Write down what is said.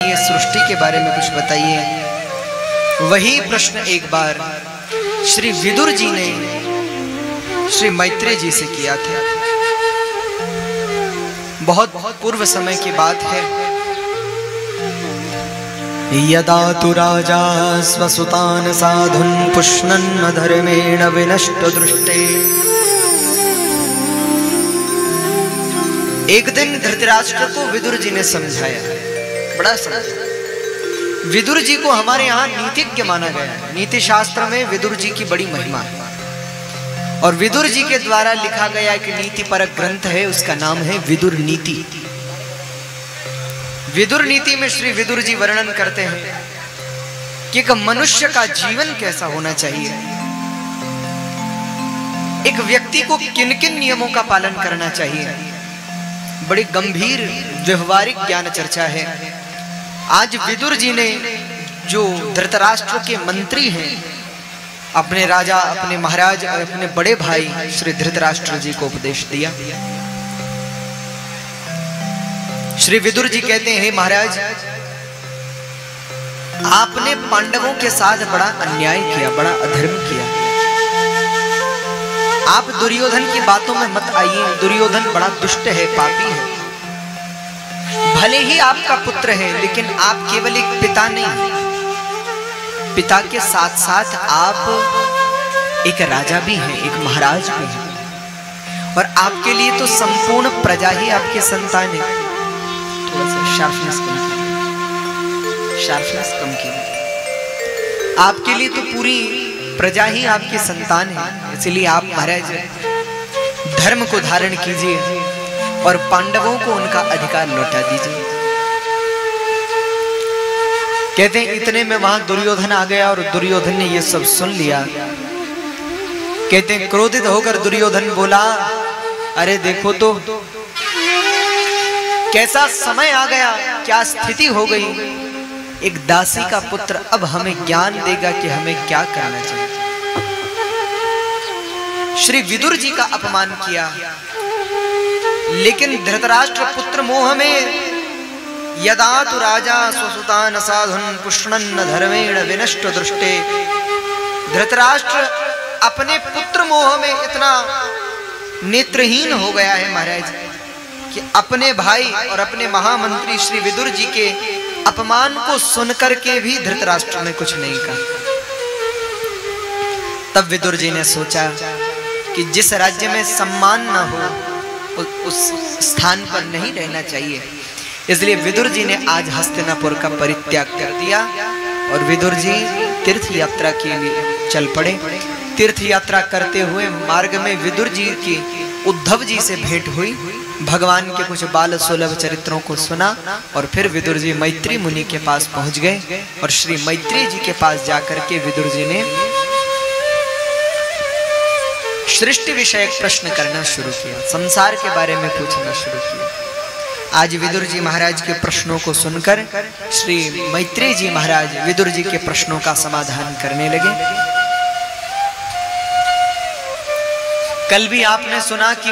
ये सृष्टि के बारे में कुछ बताइए। वही प्रश्न एक बार श्री विदुर जी ने श्री मैत्रेय जी से किया था। बहुत पूर्व समय की बात है। यदा तु राजा स्वसुतान साधुन पुष्णन् धर्मेण विनष्ट दृष्टे। एक दिन धृतराष्ट्र को विदुर जी ने समझाया, बड़ा समझाया। विदुर जी को हमारे यहाँ नीतिज्ञ माना गया है। नीति शास्त्र में विदुर जी की बड़ी महिमा है और विदुर जी के द्वारा लिखा गया एक नीति परक ग्रंथ है, उसका नाम है विदुर नीति। विदुर नीति में श्री विदुर जी वर्णन करते हैं कि एक मनुष्य का जीवन कैसा होना चाहिए, एक व्यक्ति को किन किन नियमों का पालन करना चाहिए। बड़ी गंभीर व्यवहारिक ज्ञान चर्चा है। आज विदुर जी ने जो धृतराष्ट्र के मंत्री हैं, अपने राजा, अपने महाराज और अपने बड़े भाई श्री धृतराष्ट्र जी को उपदेश दिया। श्री विदुर जी कहते हैं, महाराज आपने पांडवों के साथ बड़ा अन्याय किया, बड़ा अधर्म किया। आप दुर्योधन की बातों में मत आइए। दुर्योधन बड़ा दुष्ट है, पापी है। भले ही आपका पुत्र है, लेकिन आप केवल एक पिता नहीं, पिता के साथ साथ आप एक राजा भी हैं, एक महाराज भी हैं। और आपके लिए तो संपूर्ण प्रजा ही आपके संतान है। थोड़ा सा शार्पनेस कम कीजिए। आपके लिए तो पूरी प्रजा ही आपकी संतान है। इसलिए आप महाराज धर्म को धारण कीजिए और पांडवों को उनका अधिकार लौटा दीजिए। कहते हैं इतने में वहां दुर्योधन आ गया और दुर्योधन ने ये सब सुन लिया। कहते हैं क्रोधित होकर दुर्योधन बोला, अरे देखो तो कैसा समय आ गया, क्या स्थिति हो गई। एक दासी का पुत्र अब हमें ज्ञान देगा कि हमें क्या करना चाहिए। श्री विदुर जी का अपमान किया, लेकिन धृतराष्ट्र पुत्र मोह में यदा तु राजा स्वसुतान साधुन पुष्णन् धर्मेण विनष्ट दृष्टे। धृतराष्ट्र अपने पुत्र मोह में इतना नेत्रहीन हो गया है महाराज कि अपने भाई और अपने महामंत्री श्री विदुर जी के अपमान को सुनकर के भी धृतराष्ट्र ने कुछ नहीं कहा। तब विदुर जी ने सोचा कि जिस राज्य में सम्मान न हो उस स्थान पर नहीं रहना चाहिए। इसलिए विदुर जी ने आज हस्तिनापुर का परित्याग कर दिया और विदुर जी तीर्थ यात्रा के लिए चल पड़े। तीर्थ यात्रा करते हुए मार्ग में विदुर जी की उद्धव जी से भेंट हुई। भगवान के कुछ बाल सुलभ चरित्रों को सुना और फिर विदुर जी मैत्री मुनि के पास पहुंच गए और श्री मैत्री जी के पास जाकर के विदुर जी ने सृष्टि विषयक प्रश्न करना शुरू किया, संसार के बारे में पूछना शुरू किया। आज विदुर जी महाराज के प्रश्नों को सुनकर श्री मैत्री जी महाराज विदुर जी के प्रश्नों का समाधान करने लगे। कल भी आपने सुना कि